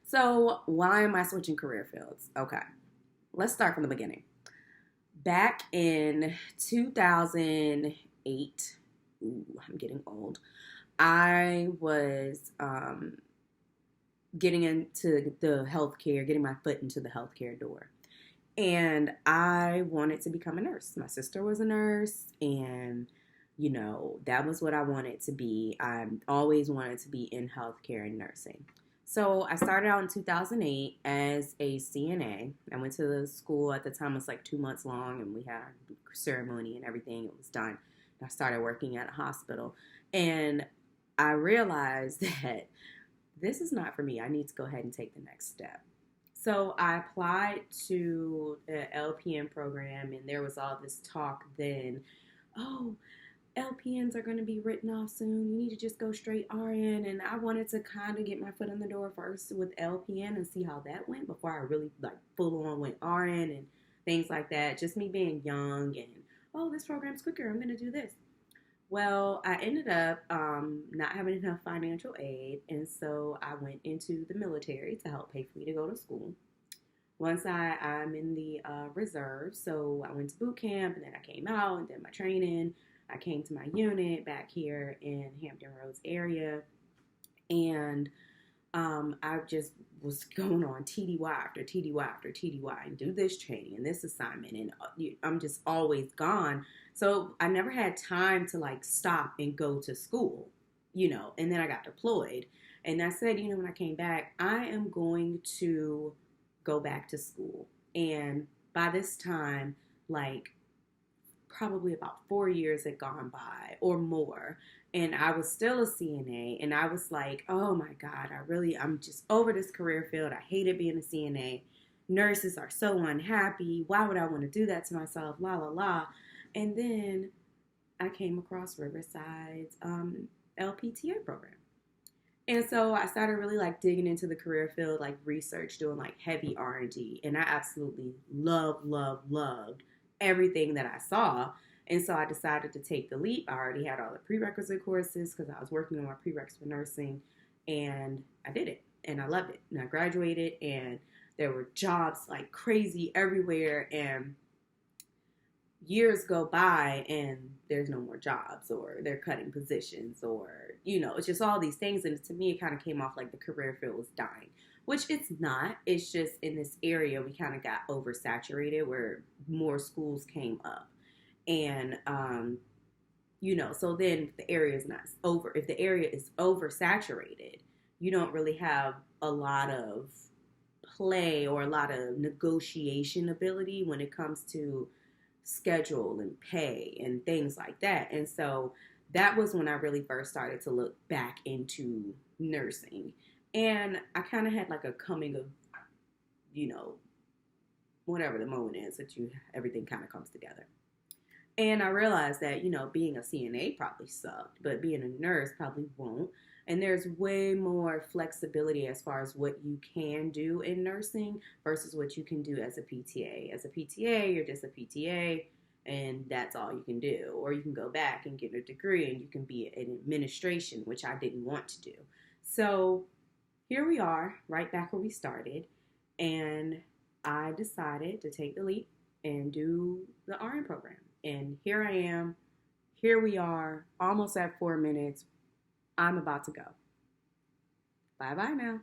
So, why am I switching career fields? Okay, let's start from the beginning. Back in 2008, ooh, I'm getting old. I was getting into the healthcare, getting my foot into the healthcare door. And I wanted to become a nurse. My sister was a nurse, and that was what I wanted to be. I always wanted to be in healthcare and nursing. So I started out in 2008 as a CNA. I went to the school at the time, it was like 2 months long, and we had a ceremony and everything. It was done. I started working at a hospital, and I realized that this is not for me. I need to go ahead and take the next step. So I applied to the LPN program, and there was all this talk then. Oh, LPNs are going to be written off soon. You need to just go straight RN. And I wanted to kind of get my foot in the door first with LPN and see how that went before I really like full on went RN and things like that. Just me being young and, oh, this program's quicker. I'm going to do this. Well, I ended up not having enough financial aid, and so I went into the military to help pay for me to go to school. Once I'm in the reserve, so I went to boot camp, and then I came out and did my training. I came to my unit back here in Hampton Roads area, and I just was going on TDY after TDY after TDY and do this training and this assignment, and I'm just always gone. So I never had time to like stop and go to school, and then I got deployed. And I said, when I came back, I am going to go back to school. And by this time, like probably about 4 years had gone by or more. And I was still a CNA. And I was like, oh my God, I'm just over this career field. I hated being a CNA. Nurses are so unhappy. Why would I want to do that to myself? La, la, la. And then I came across Riverside's LPTA program. And so I started really like digging into the career field, like research, doing like heavy R&D. And I absolutely loved everything that I saw. And so I decided to take the leap. I already had all the prerequisite courses because I was working on my prereqs for nursing. And I did it. And I loved it. And I graduated. And there were jobs like crazy everywhere. And years go by and there's no more jobs, or they're cutting positions, or it's just all these things. And to me, it kind of came off like the career field was dying, which it's not. It's just in this area we kind of got oversaturated where more schools came up. And so then if the area is not over, if the area is oversaturated, you don't really have a lot of play or a lot of negotiation ability when it comes to schedule and pay and things like that. And so that was when I really first started to look back into nursing. And I kind of had like a coming of, whatever the moment is that everything kind of comes together. And I realized that, being a CNA probably sucked, but being a nurse probably won't. And there's way more flexibility as far as what you can do in nursing versus what you can do as a PTA. As a PTA, you're just a PTA, and that's all you can do. Or you can go back and get a degree, and you can be in administration, which I didn't want to do. So here we are, right back where we started. And I decided to take the leap and do the RN program. And here I am. Here we are, almost at 4 minutes. I'm about to go. Bye-bye now.